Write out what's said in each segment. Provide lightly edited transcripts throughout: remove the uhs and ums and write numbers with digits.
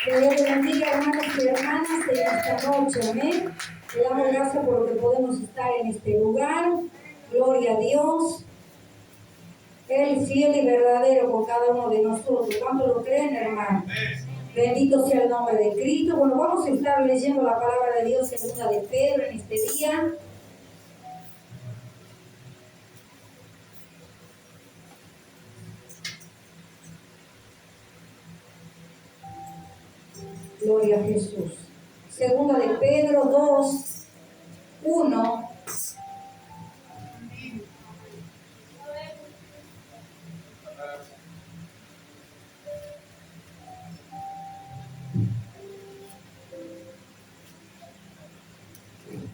Que Dios te bendiga, hermanos y hermanas, en esta noche, amén. Le damos gracias por lo que podemos estar en este lugar. Gloria a Dios. Él fiel y verdadero con cada uno de nosotros. ¿Cuánto lo creen, hermano? Bendito sea el nombre de Cristo. Bueno, vamos a estar leyendo la palabra de Dios en segunda de Pedro en este día. Gloria a Jesús. Segunda de Pedro 2, 1.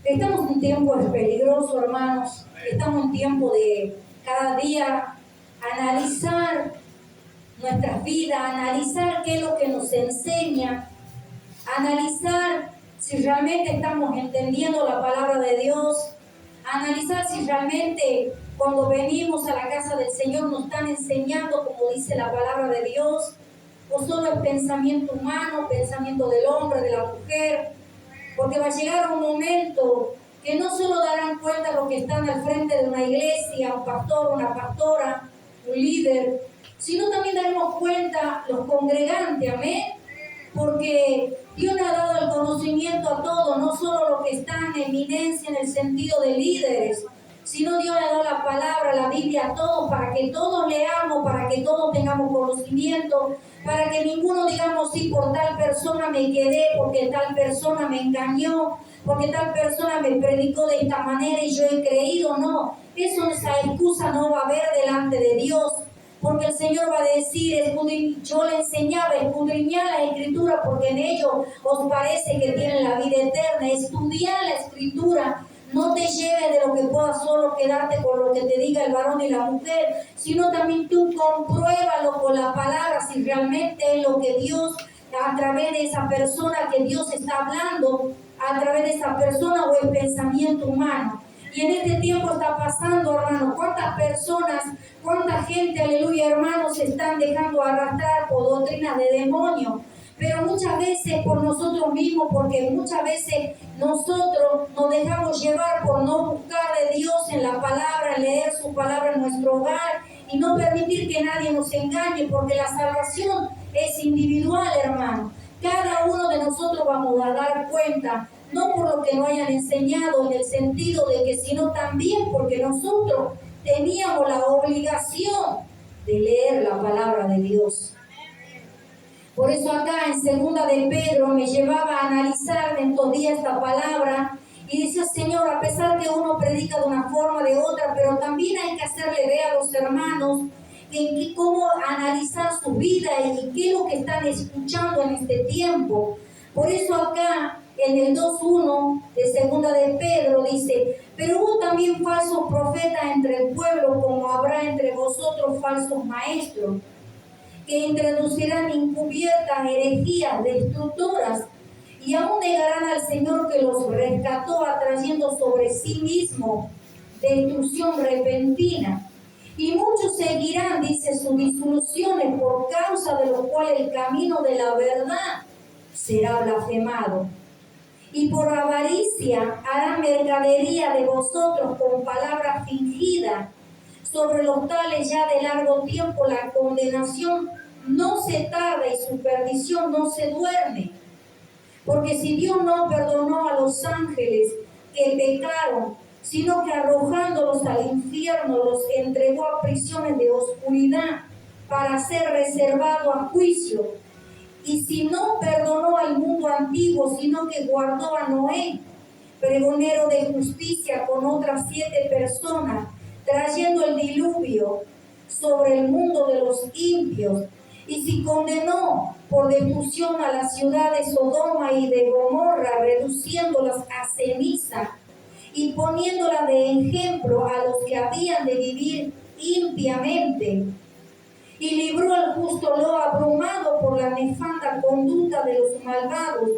Estamos en un tiempo peligroso, hermanos. Estamos en un tiempo de cada día analizar nuestras vidas, analizar qué es lo que nos enseña, analizar si realmente estamos entendiendo la palabra de Dios, analizar si realmente cuando venimos a la casa del Señor nos están enseñando como dice la palabra de Dios, o solo es pensamiento humano, pensamiento del hombre, de la mujer, porque va a llegar un momento que no solo darán cuenta los que están al frente de una iglesia, un pastor, una pastora, un líder, sino también daremos cuenta los congregantes, amén, porque Dios nos ha dado el conocimiento a todos, no solo los que están en eminencia en el sentido de líderes, sino Dios le ha dado la palabra, la Biblia a todos, para que todos leamos, para que todos tengamos conocimiento, para que ninguno digamos, sí, por tal persona me quedé, porque tal persona me engañó, porque tal persona me predicó de esta manera y yo he creído. No, esa excusa no va a haber delante de Dios, porque el Señor va a decir, yo le enseñaba, escudriñar la Escritura, porque en ello os parece que tienen la vida eterna. Estudiar la Escritura. No te lleves de lo que puedas solo quedarte con lo que te diga el varón y la mujer, sino también tú compruébalo con la palabra, si realmente es lo que Dios, a través de esa persona que Dios está hablando, a través de esa persona o el pensamiento humano. Y en este tiempo está pasando, hermano, cuántas personas, cuánta gente, aleluya, hermanos, se están dejando arrastrar por doctrinas de demonios. Pero muchas veces por nosotros mismos, porque muchas veces nosotros nos dejamos llevar por no buscar de Dios en la palabra, leer su palabra en nuestro hogar y no permitir que nadie nos engañe, porque la salvación es individual, hermano. Cada uno de nosotros vamos a dar cuenta, no por lo que nos hayan enseñado en el sentido de que, sino también porque nosotros teníamos la obligación de leer la palabra de Dios. Por eso acá en segunda de Pedro me llevaba a analizar en estos días esta palabra y decía, Señor, a pesar que uno predica de una forma, de otra, pero también hay que hacerle ver a los hermanos cómo analizar su vida y qué es lo que están escuchando en este tiempo. Por eso acá en el 2.1 de segunda de Pedro dice, pero hubo también falsos profetas entre el pueblo, como habrá entre vosotros falsos maestros, que introducirán encubiertas herejías destructoras y aún negarán al Señor que los rescató, atrayendo sobre sí mismo destrucción repentina. Y muchos seguirán, dice, sus disoluciones, por causa de lo cual el camino de la verdad será blasfemado. Y por avaricia harán mercadería de vosotros con palabras fingidas. Sobre los tales ya de largo tiempo la condenación no se tarda y su perdición no se duerme. Porque si Dios no perdonó a los ángeles que pecaron, sino que arrojándolos al infierno los entregó a prisiones de oscuridad para ser reservado a juicio. Y si no perdonó al mundo antiguo, sino que guardó a Noé, pregonero de justicia, con otras 7 personas, trayendo el diluvio sobre el mundo de los impios. Y si condenó por destrucción a las ciudades de Sodoma y de Gomorra, reduciéndolas a ceniza y poniéndolas de ejemplo a los que habían de vivir impiamente, y libró al justo lo abrumado por la nefanda conducta de los malvados,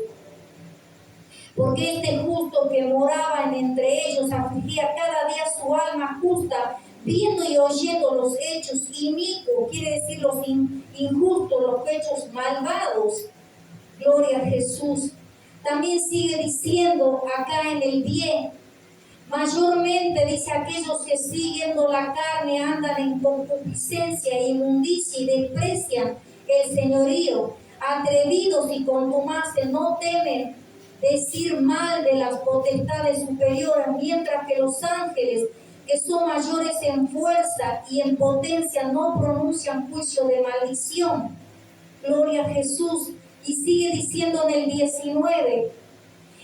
porque este justo que moraba entre ellos afligía cada día su alma justa viendo y oyendo los hechos inicuos, quiere decir los injustos, los hechos malvados. Gloria a Jesús. También sigue diciendo acá en el 10, mayormente dice aquellos que siguiendo la carne andan en concupiscencia e inmundicia y desprecian el señorío, atrevidos y contumaces, no temen decir mal de las potestades superiores, mientras que los ángeles, que son mayores en fuerza y en potencia, no pronuncian juicio de maldición. Gloria a Jesús. Y sigue diciendo en el 19,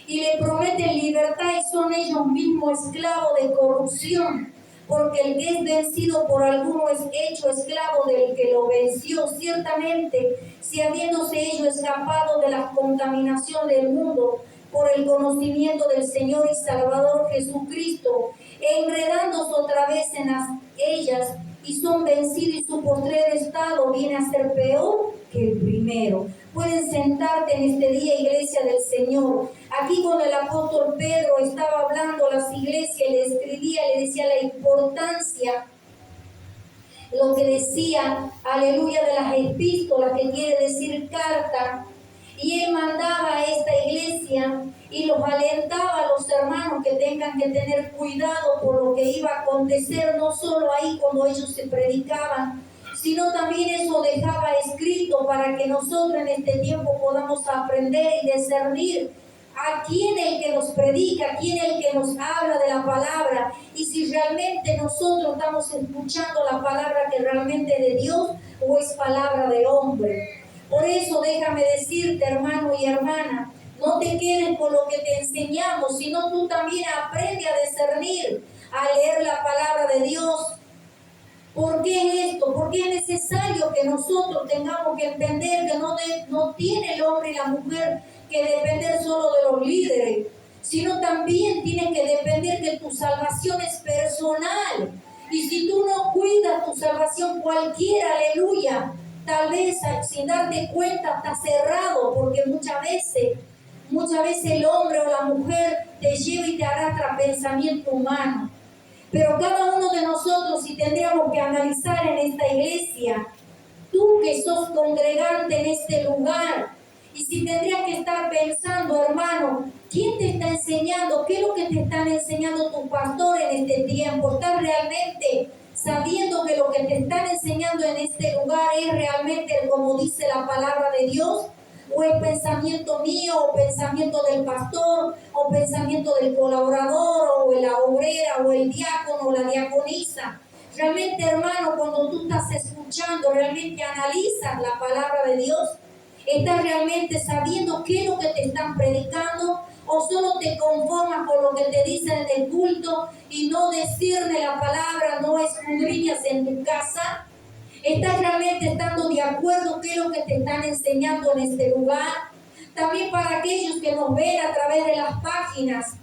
y le prometen libertad y son ellos mismos esclavos de corrupción, porque el que es vencido por alguno es hecho esclavo del que lo venció. Ciertamente, si habiéndose ellos escapado de la contaminación del mundo por el conocimiento del Señor y Salvador Jesucristo, enredándose otra vez en ellas, y son vencidos, y su postrer estado viene a ser peor que el primero. Pueden sentarte en este día, iglesia del Señor. Aquí cuando el apóstol Pedro estaba hablando a las iglesias, le escribía, le decía la importancia, lo que decía, aleluya, de las epístolas, que quiere decir carta. Y él mandaba a esta iglesia y los alentaba a los hermanos que tengan que tener cuidado por lo que iba a acontecer, no solo ahí cuando ellos se predicaban, sino también eso dejaba escrito para que nosotros en este tiempo podamos aprender y discernir a quién es el que nos predica, a quién es el que nos habla de la palabra, y si realmente nosotros estamos escuchando la palabra que realmente es de Dios o es palabra de hombre. Por eso déjame decirte, hermano y hermana, no te quedes con lo que te enseñamos, sino tú también aprende a discernir, a leer la palabra de Dios. ¿Por qué esto? Porque es necesario que nosotros tengamos que entender que no tiene el hombre y la mujer que depender solo de los líderes, sino también tienes que depender que tu salvación es personal. Y si tú no cuidas tu salvación, cualquiera, aleluya, tal vez sin darte cuenta está cerrado, porque muchas veces el hombre o la mujer te lleva y te arrastra pensamiento humano. Pero cada uno de nosotros, si tendríamos que analizar en esta iglesia, tú que sos congregante en este lugar, y si tendrías que estar pensando, hermano, ¿quién te está enseñando? ¿Qué es lo que te están enseñando tus pastores en este tiempo? ¿Estás realmente sabiendo que lo que te están enseñando en este lugar es realmente como dice la palabra de Dios? ¿O es pensamiento mío, o pensamiento del pastor, o pensamiento del colaborador, o de la obrera, o el diácono, o la diaconisa? Realmente, hermano, cuando tú estás escuchando, realmente analizas la palabra de Dios, ¿estás realmente sabiendo qué es lo que te están predicando? ¿O solo te conformas con lo que te dicen en el culto y no disciernes la palabra, no escudriñas en tu casa? ¿Estás realmente estando de acuerdo qué es lo que te están enseñando en este lugar? También para aquellos que nos ven a través de las páginas,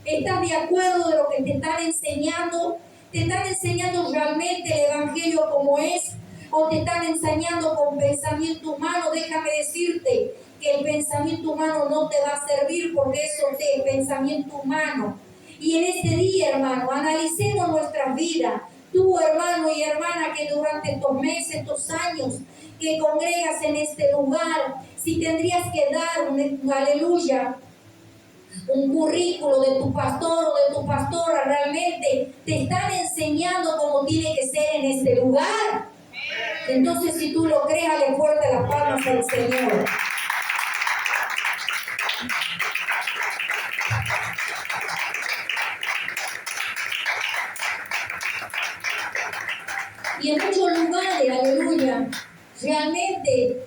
¿estás de acuerdo de lo que te están enseñando? ¿Te están enseñando realmente el evangelio como es? ¿O te están enseñando con pensamiento humano? Déjame decirte que el pensamiento humano no te va a servir, porque eso es pensamiento humano. Y en este día, hermano, analicemos nuestras vidas. Tú, hermano y hermana, que durante estos meses, estos años que congregas en este lugar, si tendrías que dar aleluya, un currículo de tu pastor o de tu pastora, realmente te están enseñando cómo tiene que ser en este lugar. Entonces, si tú lo crees, dale fuerte las palmas al Señor. Y en muchos lugares, aleluya, realmente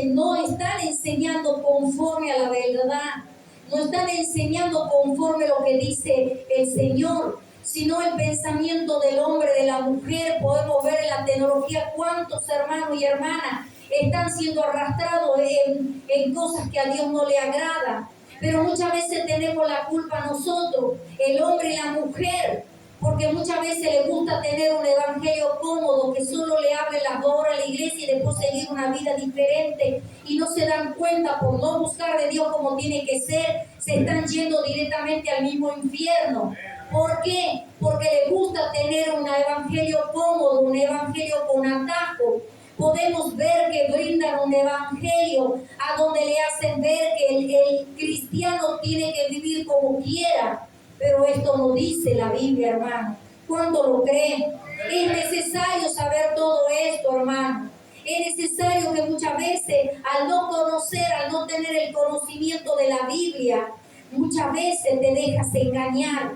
no están enseñando conforme a la verdad, no están enseñando conforme a lo que dice el Señor, sino el pensamiento del hombre, de la mujer. Podemos ver en la tecnología cuántos hermanos y hermanas están siendo arrastrados en cosas que a Dios no le agrada. Pero muchas veces tenemos la culpa nosotros, el hombre y la mujer, porque muchas veces les gusta tener un evangelio cómodo, que solo le abre las 2 horas a la iglesia y después seguir una vida diferente, y no se dan cuenta, por no buscar de Dios como tiene que ser, se están yendo directamente al mismo infierno. ¿Por qué? Porque les gusta tener tener un evangelio cómodo, un evangelio con atajo. Podemos ver que brindan un evangelio a donde le hacen ver que el cristiano tiene que vivir como quiera. Pero esto no dice la Biblia, hermano. ¿Cuánto lo creen? Es necesario saber todo esto, hermano. Es necesario que muchas veces, al no conocer, al no tener el conocimiento de la Biblia, muchas veces te dejas engañar.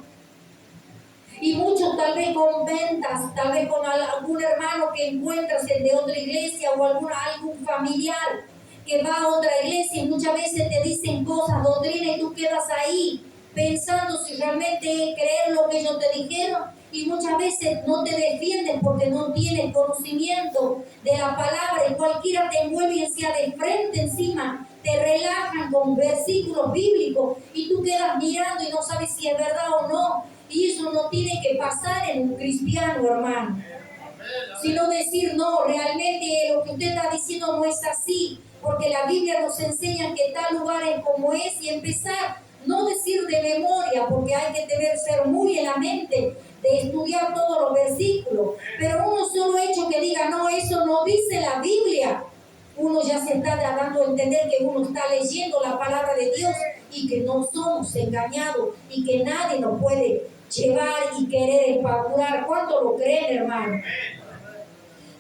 Y muchos tal vez con ventas, tal vez con algún hermano que encuentras de otra iglesia o algún familiar que va a otra iglesia y muchas veces te dicen cosas, doctrina, y tú quedas ahí pensando si realmente es creer lo que ellos te dijeron, y muchas veces no te defienden porque no tienes conocimiento de la palabra y cualquiera te envuelve hacia de frente encima, te relajan con versículos bíblicos y tú quedas mirando y no sabes si es verdad o no. Y eso no tiene que pasar en un cristiano, hermano. Sino decir, no, realmente lo que usted está diciendo no es así, porque la Biblia nos enseña que tal lugar es como es, y empezar, no decir de memoria, porque hay que ser muy en la mente de estudiar todos los versículos, pero uno solo hecho que diga, no, eso no dice la Biblia, uno ya se está dando a entender que uno está leyendo la palabra de Dios y que no somos engañados y que nadie nos puede llevar y querer empapurar. ¿Cuánto lo creen, hermano?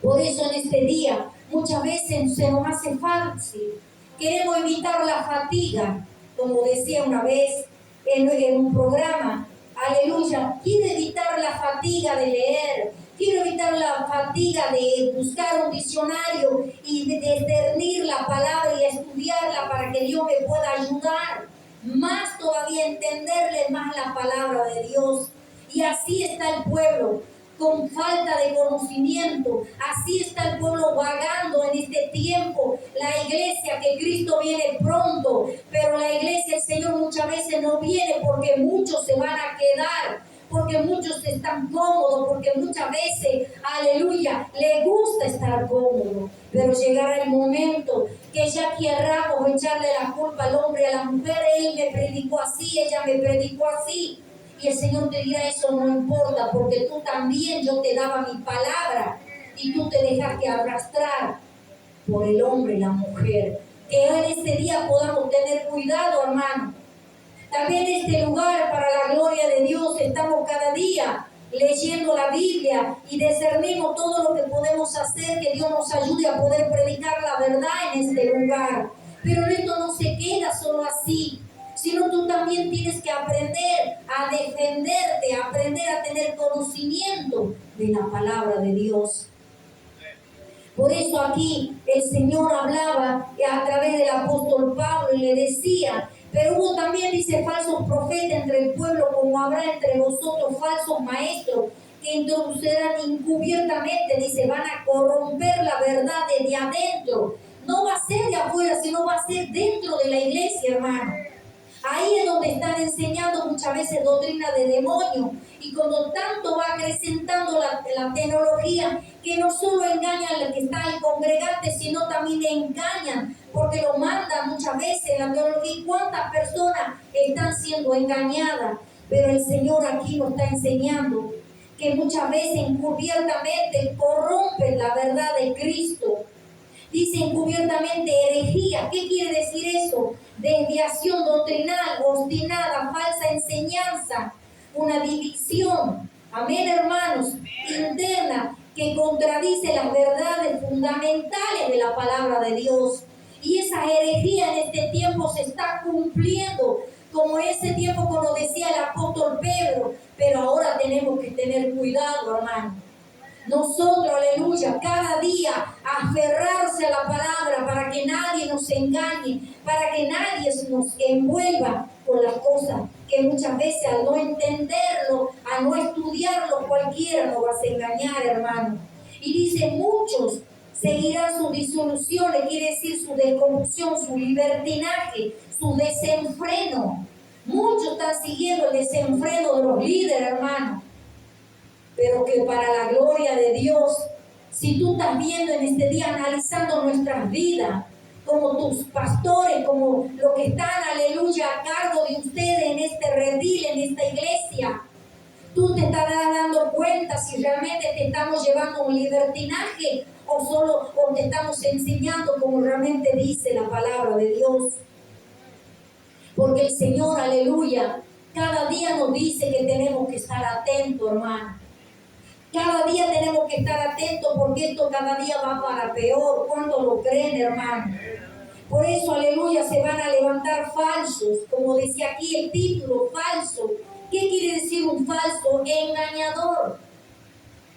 Por eso en este día muchas veces se nos hace fácil. Queremos evitar la fatiga, como decía una vez en un programa. Aleluya. Quiero evitar la fatiga de leer. Quiero evitar la fatiga de buscar un diccionario y de discernir la palabra y estudiarla para que Dios me pueda ayudar. Más todavía entenderle más la palabra de Dios. Y así está el pueblo, con falta de conocimiento. Así está el pueblo vagando en este tiempo. La iglesia, que Cristo viene pronto, pero la iglesia, el Señor muchas veces no viene porque muchos se van a quedar, porque muchos están cómodos, porque muchas veces, aleluya, le gusta estar cómodo. Pero llegará el momento que ya querramos echarle la culpa al hombre y a la mujer. Él me predicó así, ella me predicó así. Y el Señor te dirá, eso no importa, porque tú también, yo te daba mi palabra y tú te dejaste arrastrar por el hombre y la mujer. Que en este día podamos tener cuidado, hermano. También en este lugar, para la gloria de Dios, estamos cada día leyendo la Biblia y discernimos todo lo que podemos hacer, que Dios nos ayude a poder predicar la verdad en este lugar. Pero esto no se queda solo así, sino tú también tienes que aprender a defenderte, aprender a tener conocimiento de la palabra de Dios. Por eso aquí el Señor hablaba a través del apóstol Pablo y le decía, pero hubo también, dice, falsos profetas entre el pueblo, como habrá entre vosotros falsos maestros, que introducirán encubiertamente, dice, van a corromper la verdad desde adentro. No va a ser de afuera, sino va a ser dentro de la iglesia, hermano. Ahí es donde están enseñando muchas veces doctrina de demonio. Y cuando tanto va acrecentando la tecnología, que no solo engañan al que está ahí congregante, sino también engañan, porque lo mandan muchas veces en la teología. ¿Y cuántas personas están siendo engañadas? Pero el Señor aquí nos está enseñando que muchas veces encubiertamente corrompen la verdad de Cristo. Dice encubiertamente herejía. ¿Qué quiere decir eso? Desviación doctrinal, obstinada, falsa enseñanza, una división, amén, hermanos, interna, que contradice las verdades fundamentales de la palabra de Dios. Y esa herejía en este tiempo se está cumpliendo, como ese tiempo, como decía el apóstol Pedro. Pero ahora tenemos que tener cuidado, hermano. Nosotros, aleluya, cada día aferrarse a la palabra para que nadie nos engañe, para que nadie nos envuelva con las cosas que muchas veces al no entenderlo, al no estudiarlo, cualquiera nos va a engañar, hermano. Y dice, muchos seguirán sus disoluciones, quiere decir su descorrupción, su libertinaje, su desenfreno. Muchos están siguiendo el desenfreno de los líderes, hermano. Pero que para la gloria de Dios, si tú estás viendo en este día, analizando nuestras vidas, como tus pastores, como los que están, aleluya, a cargo de ustedes en este redil, en esta iglesia, Tú te estarás dando cuenta si realmente te estamos llevando un libertinaje o te estamos enseñando como realmente dice la palabra de Dios. Porque el Señor, aleluya, cada día nos dice que tenemos que estar atentos, hermano. Cada día tenemos que estar atentos porque esto cada día va para peor. ¿Cuántos lo creen, hermano? Por eso, aleluya, se van a levantar falsos. Como decía aquí el título, falso. ¿Qué quiere decir un falso? Engañador.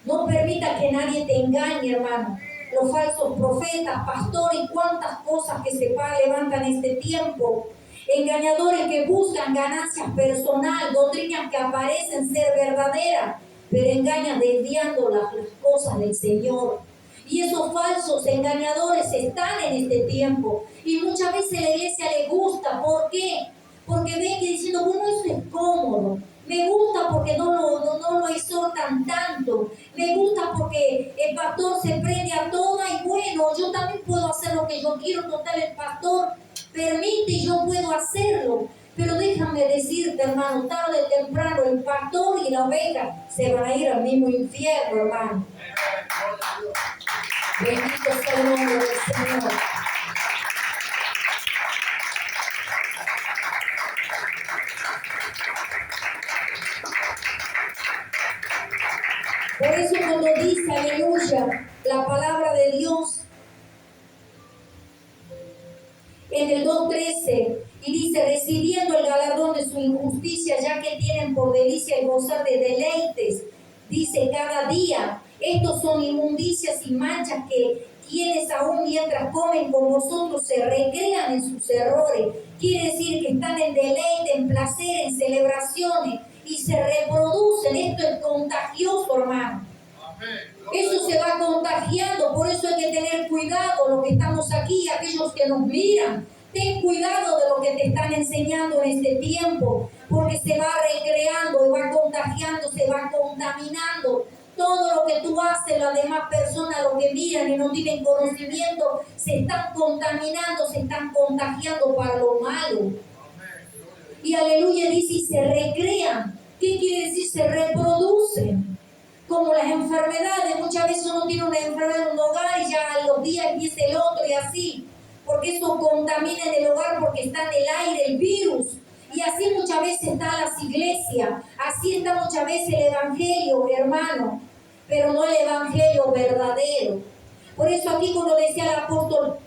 No permita que nadie te engañe, hermano. Los falsos profetas, pastores y cuántas cosas que se levantan en este tiempo. Engañadores que buscan ganancias personales, doctrinas que aparecen ser verdaderas, pero engañan desviando las cosas del Señor. Y esos falsos engañadores están en este tiempo. Y muchas veces la iglesia le gusta. ¿Por qué? Porque ven que diciendo, bueno, eso es cómodo. Me gusta porque no lo exhortan tanto. Me gusta porque el pastor se prende a toda y bueno, yo también puedo hacer lo que yo quiero. Total, el pastor permite y yo puedo hacerlo. Pero déjame decirte, hermano, tarde o temprano el pastor y la oveja se van a ir al mismo infierno, hermano. Bendito sea el nombre del Señor. Por eso cuando dice, aleluya, la palabra de Dios en el 2:13, y dice, recibiendo el galardón de su injusticia, ya que tienen por delicia el gozar de deleites, dice cada día, estos son inmundicias y manchas que quienes aún mientras comen con vosotros se recrean en sus errores. Quiere decir que están en deleite, en placer, en celebraciones y se reproducen. Esto es contagioso, hermano. Eso se va contagiando, por eso hay que tener cuidado los que estamos aquí, aquellos que nos miran. Ten cuidado de lo que te están enseñando en este tiempo, porque se va recreando y va contagiando, se va contaminando. Todo lo que tú haces, las demás personas, lo que miran y no tienen conocimiento, se están contaminando, se están contagiando para lo malo. Y aleluya dice, y se recrean. ¿Qué quiere decir? Se reproducen. Como las enfermedades, muchas veces uno tiene una enfermedad en un hogar y ya a los días empieza el otro y así. Porque eso contamina en el hogar porque está en el aire el virus. Y así muchas veces están las iglesias, así está muchas veces el evangelio, hermano, pero no el evangelio verdadero. Por eso aquí como decía el apóstol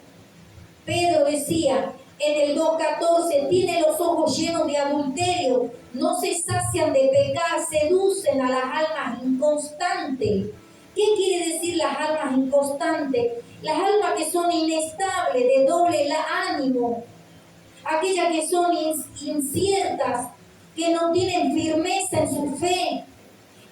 Pedro, decía en el 2:14, tiene los ojos llenos de adulterio, no se sacian de pecar, seducen a las almas inconstantes. ¿Qué quiere decir las almas inconstantes? Las almas que son inestables, de doble ánimo, aquellas que son inciertas, que no tienen firmeza en su fe,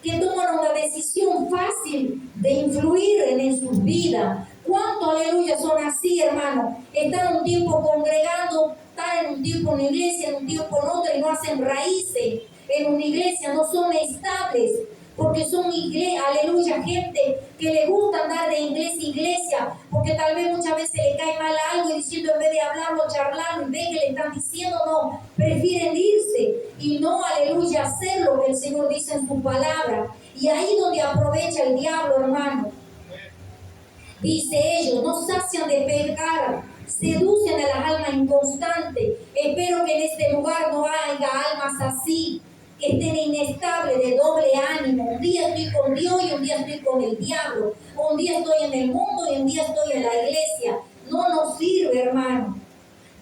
que toman una decisión fácil de influir en sus vidas. ¿Cuánto, aleluya, son así, hermano? Están un tiempo congregando, están en un tiempo en una iglesia, en un tiempo en otra y no hacen raíces en una iglesia, no son estables. Porque son aleluya, gente que le gusta andar de iglesia a iglesia, porque tal vez muchas veces le cae mal algo y diciendo en vez de hablarlo, charlarlo y ve que le están diciendo no, prefieren irse y no, aleluya, hacer lo que el Señor dice en su palabra. Y ahí donde aprovecha el diablo, hermano. Dice ellos, no sacian de pecar, seducen a las almas inconstantes. Espero que en este lugar no haya almas así, que estén inestables, de doble ánimo. Un día estoy con Dios y un día estoy con el diablo. Un día estoy en el mundo y un día estoy en la iglesia. No nos sirve, hermano.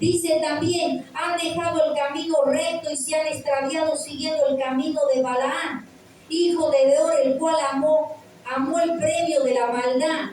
Dice también, han dejado el camino recto y se han extraviado siguiendo el camino de Balaam, hijo de Beor, el cual amó el premio de la maldad.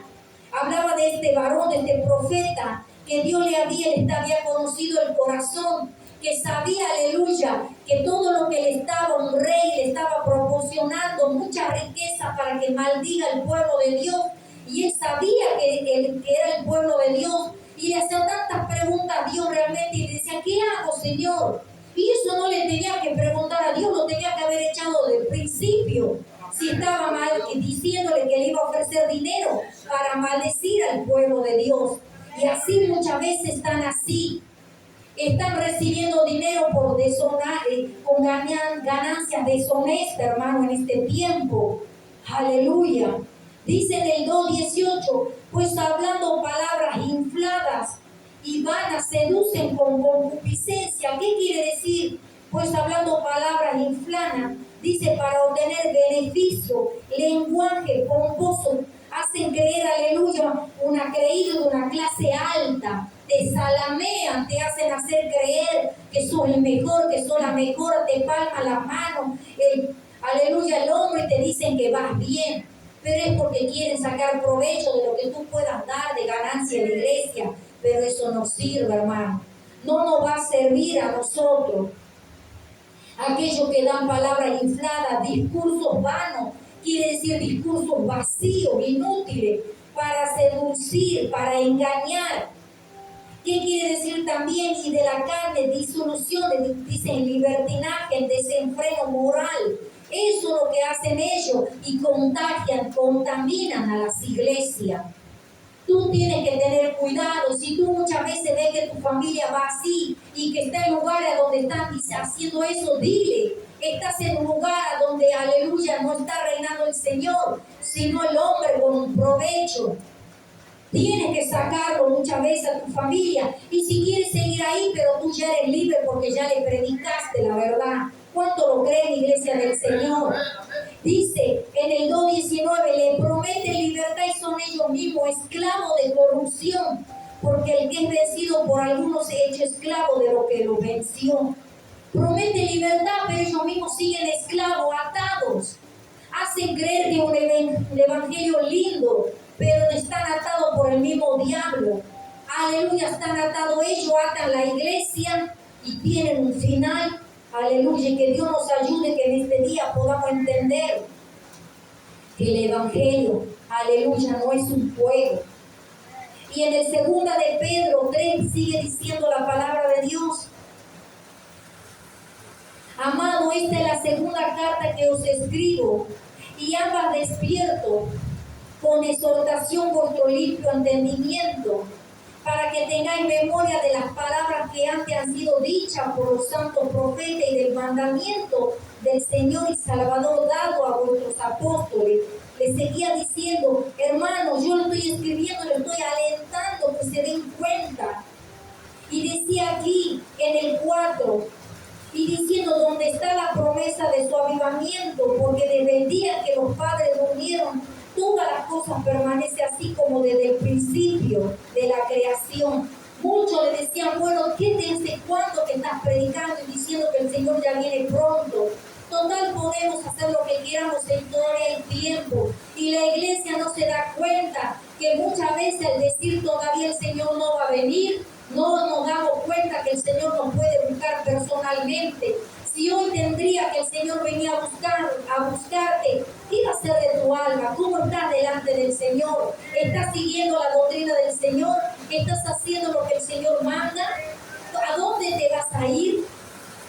Hablaba de este varón, de este profeta, que Dios le había conocido el corazón, que sabía, aleluya, que todo lo que le estaba, un rey le estaba proporcionando mucha riqueza para que maldiga el pueblo de Dios. Y él sabía que era el pueblo de Dios. Y le hacía tantas preguntas a Dios realmente y le decía, ¿qué hago, Señor? Y eso no le tenía que preguntar a Dios, lo tenía que haber echado del principio. Si estaba mal, diciéndole que le iba a ofrecer dinero para maldecir al pueblo de Dios. Y así muchas veces están así. Están recibiendo dinero con ganancias deshonestas, hermano, en este tiempo. Aleluya. Dice en el 2:18, pues hablando palabras infladas y vanas seducen con concupiscencia. ¿Qué quiere decir? Pues hablando palabras infladas, dice para obtener beneficio, lenguaje pomposo, hacen creer, aleluya, una creída de una clase alta, te salamean, te hacen hacer creer que sos el mejor, que sos la mejor, te palman la mano, aleluya, el hombro y te dicen que vas bien, pero es porque quieren sacar provecho de lo que tú puedas dar de ganancia en la iglesia, pero eso no sirve, hermano, no nos va a servir a nosotros. Aquellos que dan palabras infladas, discursos vanos, quiere decir discursos vacíos, inútiles, para seducir, para engañar. ¿Qué quiere decir también? Y de la carne, disolución, dicen libertinaje, desenfreno moral. Eso es lo que hacen ellos y contagian, contaminan a las iglesias. Tú tienes que tener cuidado. Si tú muchas veces ves que tu familia va así y que está en lugares donde están haciendo eso, dile, estás en un lugar donde, aleluya, no está reinando el Señor, sino el hombre con un provecho. Tienes que sacarlo muchas veces a tu familia. Y si quieres seguir ahí, pero tú ya eres libre porque ya le predicaste la verdad. ¿Cuánto lo cree la iglesia del Señor? Dice en el 2:19, le prometen libertad y son ellos mismos esclavos de corrupción, porque el que es vencido por algunos se echa esclavo de lo que lo venció. Promete libertad, pero ellos mismos siguen esclavos, atados. Hacen creer que un evangelio lindo, pero están atados por el mismo diablo. Aleluya, están atados ellos, atan la iglesia y tienen un final. Aleluya, que Dios nos ayude, que en este día podamos entender que el evangelio, aleluya, no es un juego. Y en el 2 de Pedro 3 sigue diciendo la palabra de Dios. Amado, esta es la segunda carta que os escribo, y ambas despierto con exhortación vuestro limpio entendimiento, para que tengáis memoria de las palabras que antes han sido dichas por los santos profetas y del mandamiento del Señor y Salvador dado a vuestros apóstoles. Les seguía diciendo, hermanos, yo lo estoy escribiendo, les estoy alentando que se den cuenta. Y decía aquí en el 4, y diciendo, ¿dónde está la promesa de su avivamiento? Porque desde el día que los padres durmieron, todas las cosas permanecen así como desde el principio de la creación. Muchos le decían, bueno, ¿desde cuándo que estás predicando y diciendo que el Señor ya viene pronto? Total, podemos hacer lo que queramos, todavía hay tiempo. Y la iglesia no se da cuenta que muchas veces al decir todavía el Señor no va a venir, no nos damos cuenta que el Señor nos puede buscar personalmente. Si hoy tendría que el Señor venía a buscarte, ¿qué va a hacer de tu alma? ¿Cómo estás delante del Señor? ¿Estás siguiendo la doctrina del Señor? ¿Estás haciendo lo que el Señor manda? ¿A dónde te vas a ir?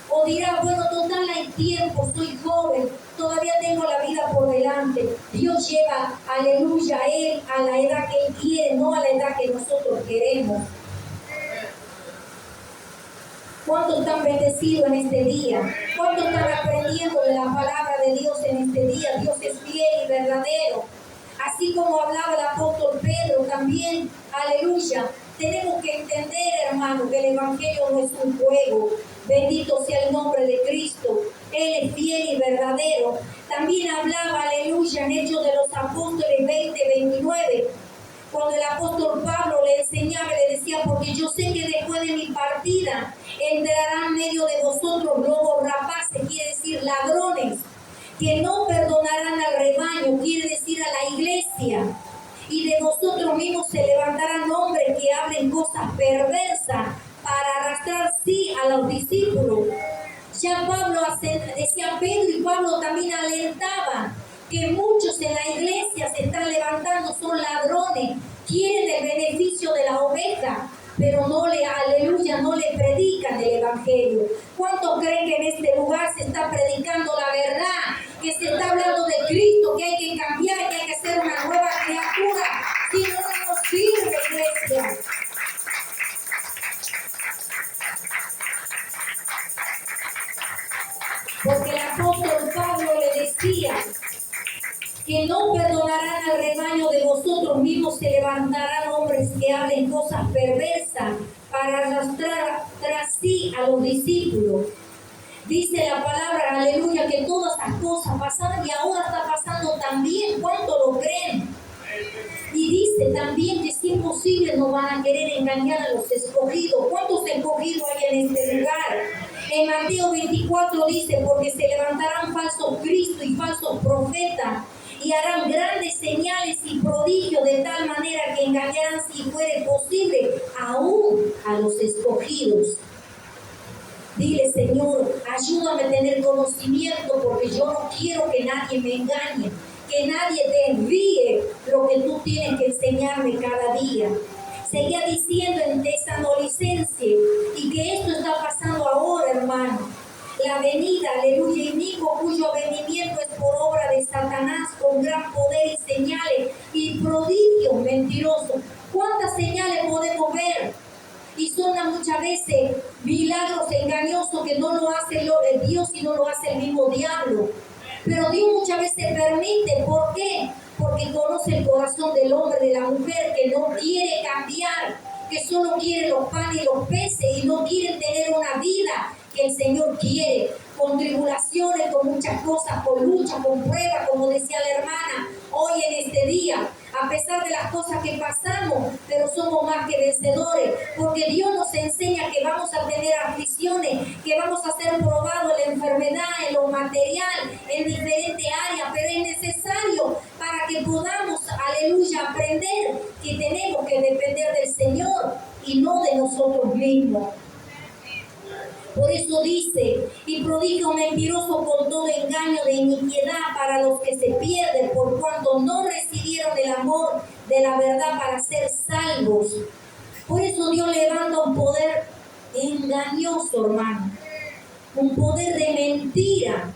O dirás, bueno, total hay tiempo, soy joven, todavía tengo la vida por delante. Dios lleva, aleluya, a Él a la edad que Él quiere, no a la edad que nosotros queremos. ¿Cuántos están bendecidos en este día? ¿Cuántos están aprendiendo de la palabra de Dios en este día? Dios es fiel y verdadero. Así como hablaba el apóstol Pedro también, aleluya. Tenemos que entender, hermano, que el evangelio no es un juego. Bendito sea el nombre de Cristo. Él es fiel y verdadero. También hablaba, aleluya, en Hechos de los Apóstoles 20:29. Cuando el apóstol Pablo le enseñaba, le decía, porque yo sé que después de mi partida entrarán en medio de vosotros lobos rapaces, quiere decir ladrones, que no perdonarán al rebaño, quiere decir a la iglesia. Y de vosotros mismos se levantarán hombres que hablen cosas perversas para arrastrar sí a los discípulos. Ya Pablo decía, Pedro y Pablo también alentaban que muchos en la iglesia se están levantando, son ladrones, quieren el beneficio de la oveja, pero no le, aleluya, no le predican el evangelio. ¿Cuántos creen que en este lugar se está predicando la verdad? Que se está hablando de Cristo, que hay que cambiar, que hay que ser una nueva criatura. Si no, no nos sirve, iglesia. perdonarán al rebaño de vosotros mismos, se levantarán hombres que hablen cosas perversas para arrastrar tras sí a los discípulos. Dice la palabra, aleluya, que todas estas cosas pasaron y ahora está pasando también. ¿Cuánto lo creen? Y dice también que si es posible no van a querer engañar a los escogidos. ¿Cuántos escogidos hay en este lugar? En Mateo 24 dice, porque se levantarán falsos cristos y falsos profetas y harán grandes señales y prodigios de tal manera que engañarán, si fuere posible, aún a los escogidos. Dile, Señor, ayúdame a tener conocimiento porque yo no quiero que nadie me engañe, que nadie te envíe lo que tú tienes que enseñarme cada día. Seguía diciendo en Tesalonicenses, y que esto está pasando ahora, hermano. La venida, aleluya, inicuo, cuyo venimiento es por obra de Satanás con gran poder y señales y prodigios mentirosos. ¿Cuántas señales podemos ver? Y son muchas veces milagros engañosos que no lo hace Dios, sino lo hace el mismo diablo. Pero Dios muchas veces permite. ¿Por qué? Porque conoce el corazón del hombre, de la mujer, que no quiere cambiar, que solo quiere los panes y los peces y no quiere tener una vida que el Señor quiere, con tribulaciones, con muchas cosas, con lucha, con pruebas, como decía la hermana hoy en este día, a pesar de las cosas que pasamos, pero somos más que vencedores, porque Dios nos enseña que vamos a tener aflicciones, que vamos a ser probados en la enfermedad, en lo material, en diferentes áreas, pero es necesario para que podamos, aleluya, aprender que tenemos que depender del Señor y no de nosotros mismos. Por eso dice, y prodigio mentiroso con todo engaño de iniquidad para los que se pierden, por cuanto no recibieron el amor de la verdad para ser salvos. Por eso Dios levanta un poder engañoso, hermano, un poder de mentira.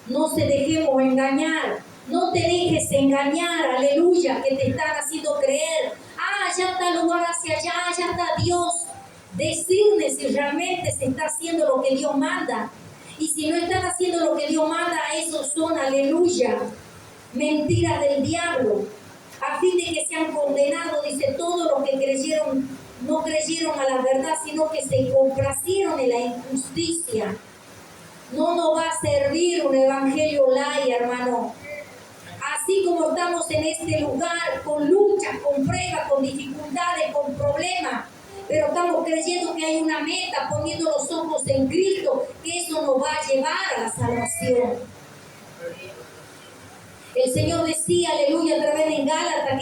No se dejemos engañar, no te dejes engañar, aleluya, que te están haciendo creer, ya está el lugar hacia allá, ya está Dios. Decirle si realmente se está haciendo lo que Dios manda. Y si no están haciendo lo que Dios manda, esos son, aleluya, mentiras del diablo. A fin de que sean condenados, dice, todos los que creyeron, no creyeron a la verdad, sino que se complacieron en la injusticia. No nos va a servir un evangelio light, hermano. Así como estamos en este lugar, con luchas, con pruebas, con dificultades, con problemas, pero estamos creyendo que hay una meta, poniendo los ojos en Cristo, que eso nos va a llevar a la salvación. El Señor decía, aleluya, a través de Gálatas,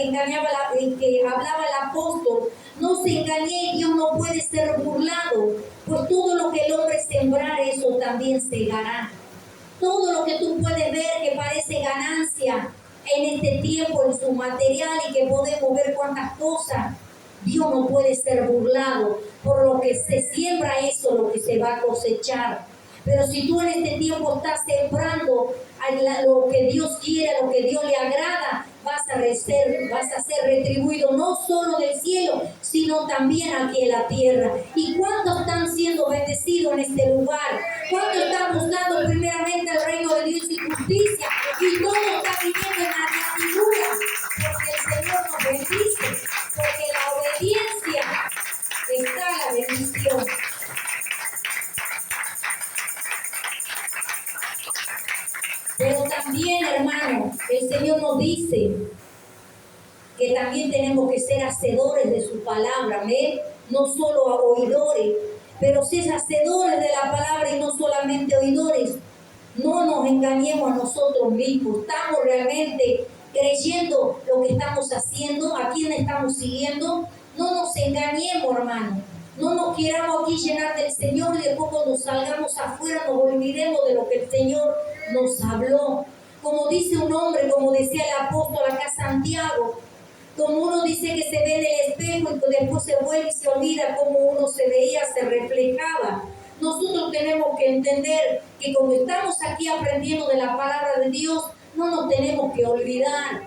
que hablaba el apóstol, no se engañe, Dios no puede ser burlado, pues todo lo que el hombre sembrar, eso también segará. Todo lo que tú puedes ver que parece ganancia en este tiempo, en su material, y que podemos ver cuántas cosas, Dios no puede ser burlado. Por lo que se siembra, eso lo que se va a cosechar. Pero si tú en este tiempo estás sembrando lo que Dios quiere, lo que Dios le agrada, vas a ser retribuido no solo del cielo, sino también aquí en la tierra. ¿Y cuántos están siendo bendecidos en este lugar? ¿Cuántos están buscando primeramente el reino de Dios y justicia? Y todo está viviendo en la añadidura, porque el Señor nos bendice, porque la obediencia está la bendición. Pero también, hermano, el Señor nos dice que también tenemos que ser hacedores de su palabra, ¿ven? No solo oidores, pero ser hacedores de la palabra y no solamente oidores. No nos engañemos a nosotros mismos. Estamos realmente creyendo lo que estamos haciendo, a quién estamos siguiendo. No nos engañemos, hermano. No nos queramos aquí llenar del Señor y después cuando salgamos afuera nos olvidemos de lo que el Señor nos habló. Como dice un hombre, como decía el apóstol acá Santiago, como uno dice que se ve en el espejo y después se vuelve y se olvida cómo uno se veía, se reflejaba. Nosotros tenemos que entender que como estamos aquí aprendiendo de la palabra de Dios, no nos tenemos que olvidar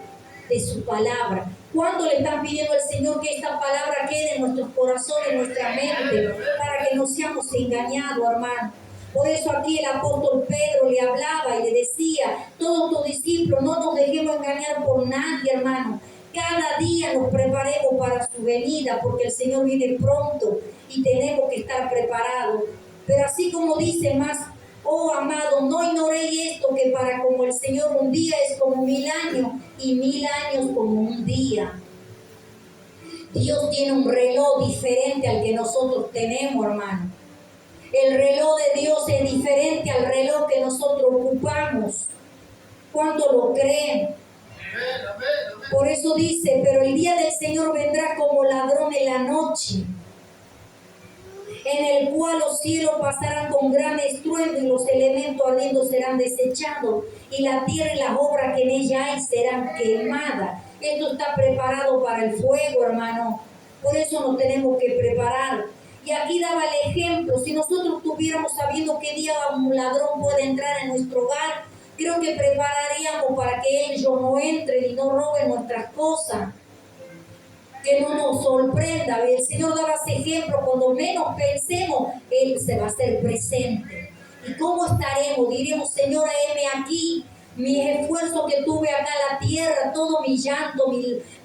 de su palabra. ¿Cuándo le están pidiendo al Señor que esta palabra quede en nuestros corazones, en nuestra mente, para que no seamos engañados, hermano? Por eso aquí el apóstol Pedro le hablaba y le decía, todos tus discípulos, no nos dejemos engañar por nadie, hermano. Cada día nos preparemos para su venida, porque el Señor viene pronto y tenemos que estar preparados. Pero así como dice más, oh amado, no ignoréis esto, que para como el Señor un día es como 1000 años y 1000 años como un día. Dios tiene un reloj diferente al que nosotros tenemos, hermano. El reloj de Dios es diferente al reloj que nosotros ocupamos. ¿Cuánto lo creen? Por eso dice, pero el día del Señor vendrá como ladrón en la noche, en el cual los cielos pasarán con gran estruendo y los elementos ardiendo serán desechados y la tierra y las obras que en ella hay serán quemadas. Esto está preparado para el fuego, hermano. Por eso nos tenemos que preparar. Y aquí daba el ejemplo, si nosotros estuviéramos sabiendo qué día un ladrón puede entrar en nuestro hogar, creo que prepararíamos para que ellos no entren y no roben nuestras cosas, que no nos sorprenda. El Señor daba ese ejemplo, cuando menos pensemos, Él se va a hacer presente. ¿Y cómo estaremos? Diremos, Señor, heme aquí, mis esfuerzos que tuve acá en la tierra, todo mi llanto,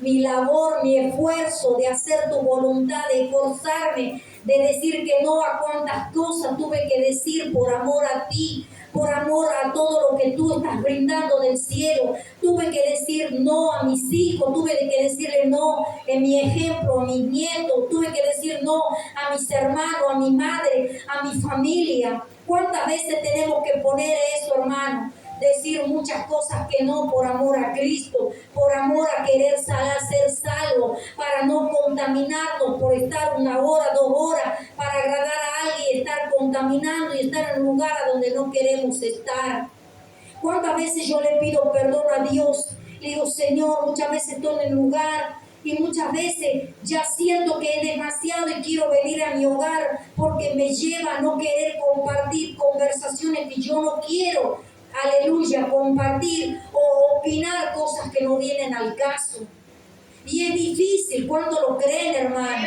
mi labor, mi esfuerzo de hacer tu voluntad, de esforzarme, de decir que no a cuantas cosas tuve que decir por amor a ti, por amor a todo lo que tú estás brindando del cielo. Tuve que decir no a mis hijos, tuve que decirle no en mi ejemplo, a mis nietos, tuve que decir no a mis hermanos, a mi madre, a mi familia. ¿Cuántas veces tenemos que poner eso, hermano? Decir muchas cosas que no por amor a Cristo, por amor a querer ser salvo, para no contaminarnos, por estar 1 hora, 2 horas, para agradar a alguien, estar contaminando y estar en un lugar a donde no queremos estar. ¿Cuántas veces yo le pido perdón a Dios? Le digo, Señor, muchas veces estoy en el lugar y muchas veces ya siento que es demasiado y quiero venir a mi hogar porque me lleva a no querer compartir conversaciones que yo no quiero. Aleluya, compartir o opinar cosas que no vienen al caso. Y es difícil, cuando lo creen, hermano,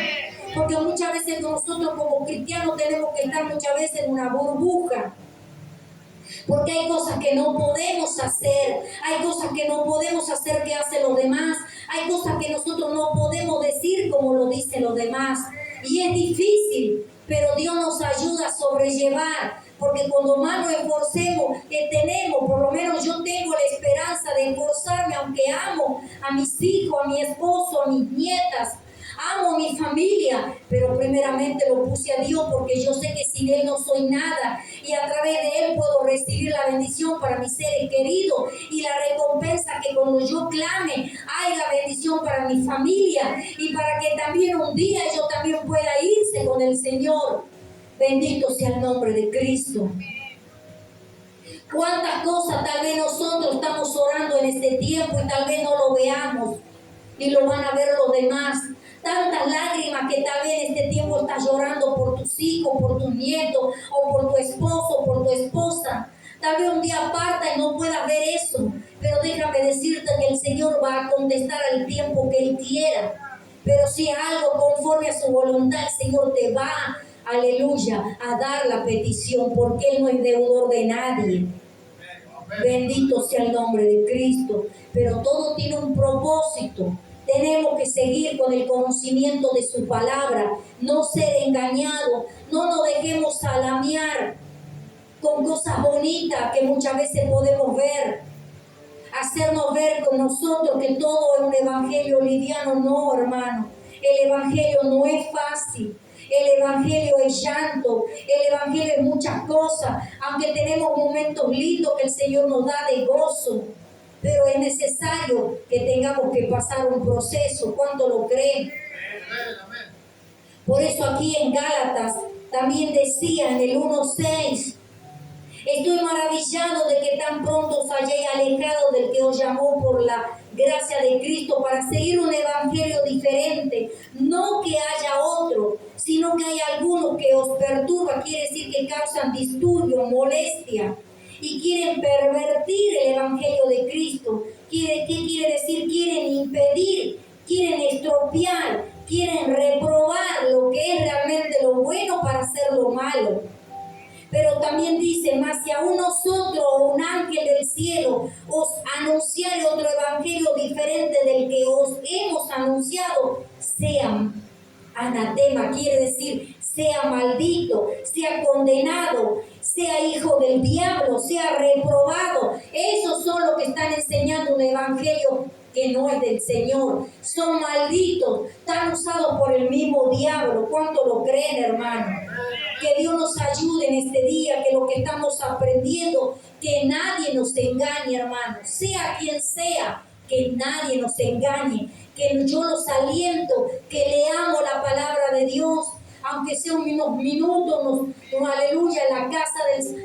porque muchas veces nosotros como cristianos tenemos que estar muchas veces en una burbuja, porque hay cosas que no podemos hacer, hay cosas que no podemos hacer que hacen los demás, hay cosas que nosotros no podemos decir como lo dicen los demás, y es difícil, pero Dios nos ayuda a sobrellevar. Porque cuando más nos esforcemos, que tenemos, por lo menos yo tengo la esperanza de esforzarme, aunque amo a mis hijos, a mi esposo, a mis nietas, amo a mi familia, pero primeramente lo puse a Dios porque yo sé que sin Él no soy nada y a través de Él puedo recibir la bendición para mis seres queridos y la recompensa que cuando yo clame haya bendición para mi familia y para que también un día yo también pueda irse con el Señor. Bendito sea el nombre de Cristo. ¿Cuántas cosas tal vez nosotros estamos orando en este tiempo y tal vez no lo veamos y lo van a ver los demás? Tantas lágrimas que tal vez en este tiempo estás llorando por tus hijos, por tus nietos, o por tu esposo, por tu esposa. Tal vez un día parta y no puedas ver eso, pero déjame decirte que el Señor va a contestar al tiempo que Él quiera. Pero si es algo conforme a su voluntad, el Señor te va, aleluya, a dar la petición, porque Él no es deudor de nadie. Bendito sea el nombre de Cristo. Pero todo tiene un propósito. Tenemos que seguir con el conocimiento de su palabra, no ser engañados, no nos dejemos salamear con cosas bonitas que muchas veces podemos ver, hacernos ver con nosotros que todo es un evangelio liviano. No, hermano, el evangelio no es fácil. El evangelio es llanto, el evangelio es muchas cosas, aunque tenemos momentos lindos que el Señor nos da de gozo, pero es necesario que tengamos que pasar un proceso. ¿Cuánto lo creen? Por eso aquí en Gálatas también decía en el 1:6, estoy maravillado de que tan pronto os hayáis alejado del que os llamó por la gracia de Cristo para seguir un evangelio diferente. No que haya otro, sino que hay algunos que os perturban, quiere decir que causan disturbio, molestia, y quieren pervertir el evangelio de Cristo. ¿Qué quiere decir? Quieren impedir, quieren estropear, quieren reprobar lo que es realmente lo bueno para hacer lo malo. Pero también dice, mas si aún nosotros o un ángel del cielo os anunciare otro evangelio diferente del que os hemos anunciado, sea anatema, quiere decir, sea maldito, sea condenado, sea hijo del diablo, sea reprobado. Esos son los que están enseñando un evangelio que no es del Señor. Son malditos, están usados por el mismo diablo. ¿Cuánto lo creen, hermano? Que Dios nos ayude en este día, que lo que estamos aprendiendo, que nadie nos engañe, hermano, sea quien sea, que nadie nos engañe, que yo los aliento, que leamos la palabra de Dios, aunque sea unos minutos, aleluya,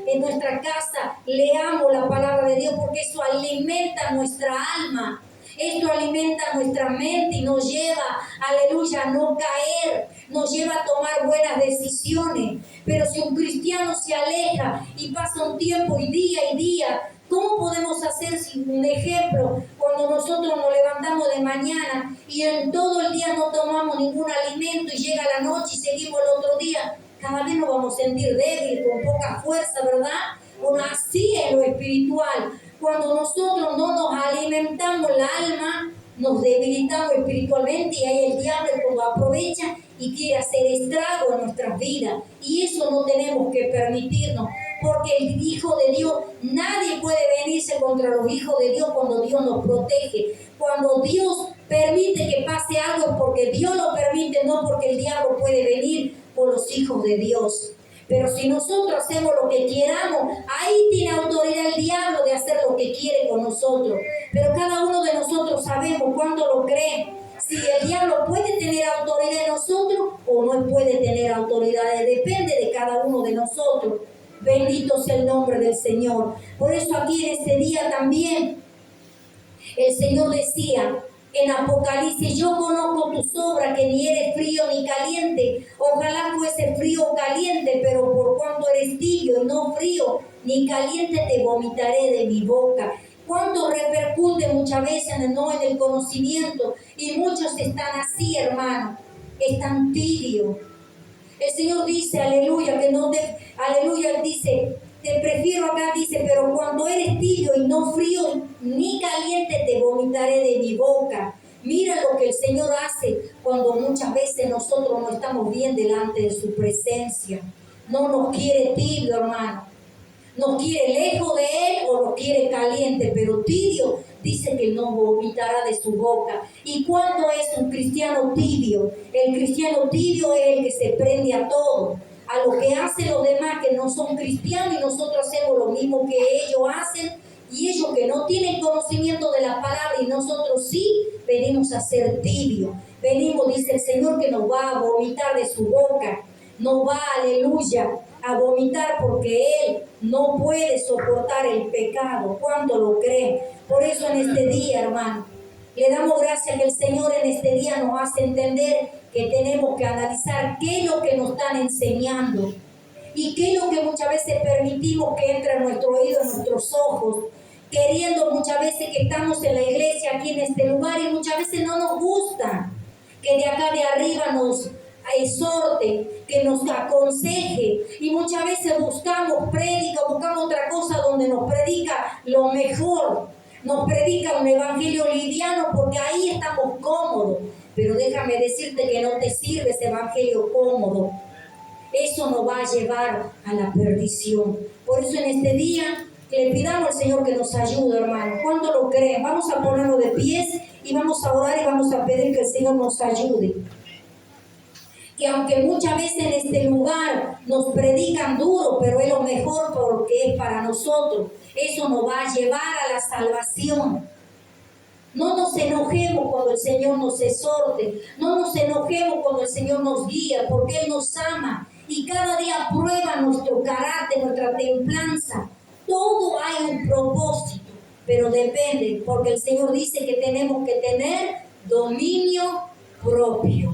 en nuestra casa, leamos la palabra de Dios, porque eso alimenta nuestra alma. Esto alimenta nuestra mente y nos lleva, aleluya, a no caer, nos lleva a tomar buenas decisiones. Pero si un cristiano se aleja y pasa un tiempo y día, ¿cómo podemos hacer sin un ejemplo cuando nosotros nos levantamos de mañana y en todo el día no tomamos ningún alimento y llega la noche y seguimos el otro día? Cada vez nos vamos a sentir débiles, con poca fuerza, ¿verdad? Bueno, así es lo espiritual. Cuando nosotros no nos alimentamos el alma, nos debilitamos espiritualmente y ahí el diablo cuando aprovecha y quiere hacer estrago en nuestras vidas. Y eso no tenemos que permitirnos, porque el Hijo de Dios, nadie puede venirse contra los hijos de Dios cuando Dios nos protege. Cuando Dios permite que pase algo es porque Dios lo permite, no porque el diablo puede venir por los hijos de Dios. Pero si nosotros hacemos lo que queramos, ahí tiene autoridad el diablo de hacer lo que quiere con nosotros. Pero cada uno de nosotros sabemos cuánto lo cree. Si el diablo puede tener autoridad en nosotros o no puede tener autoridad, depende de cada uno de nosotros. Bendito sea el nombre del Señor. Por eso aquí en este día también el Señor decía en Apocalipsis: yo conozco tus obras, que ni eres frío ni caliente. Ojalá fuese frío o caliente, pero por cuanto eres tibio y no frío ni caliente, te vomitaré de mi boca. Cuánto repercute muchas veces en el conocimiento, y muchos están así, hermano, están tibios. El Señor dice, aleluya, aleluya, dice, te prefiero acá, dice, pero cuando eres tibio y no frío ni caliente, te vomitaré de mi boca. Mira lo que el Señor hace cuando muchas veces nosotros no estamos bien delante de su presencia. No nos quiere tibio, hermano. Nos quiere lejos de Él o nos quiere caliente, pero tibio dice que no vomitará de su boca. ¿Y cuándo es un cristiano tibio? El cristiano tibio es el que se prende a todo, a lo que hacen los demás que no son cristianos, y nosotros hacemos lo mismo que ellos hacen, y ellos que no tienen conocimiento de la palabra y nosotros sí, venimos a ser tibios. Venimos, dice el Señor, que nos va a vomitar de su boca, nos va, aleluya, a vomitar, porque Él no puede soportar el pecado. ¿Cuánto lo creen? Por eso en este día, hermano, le damos gracias que el Señor en este día nos hace entender que tenemos que analizar qué es lo que nos están enseñando y qué es lo que muchas veces permitimos que entre a nuestro oído, en nuestros ojos, queriendo muchas veces que estamos en la iglesia aquí en este lugar y muchas veces no nos gusta que de acá de arriba nos exhorte, que nos aconseje, y muchas veces buscamos prédica, buscamos otra cosa donde nos predica lo mejor, nos predica un evangelio liviano porque ahí estamos cómodos. Pero déjame decirte que no te sirve ese evangelio cómodo, eso nos va a llevar a la perdición. Por eso en este día le pidamos al Señor que nos ayude, hermano. ¿Cuánto lo creen? Vamos a ponernos de pies y vamos a orar y vamos a pedir que el Señor nos ayude. Que aunque muchas veces en este lugar nos predican duro, pero es lo mejor porque es para nosotros. Eso nos va a llevar a la salvación. No nos enojemos cuando el Señor nos exhorte. No nos enojemos cuando el Señor nos guía, porque Él nos ama. Y cada día prueba nuestro carácter, nuestra templanza. Todo hay un propósito, pero depende, porque el Señor dice que tenemos que tener dominio propio.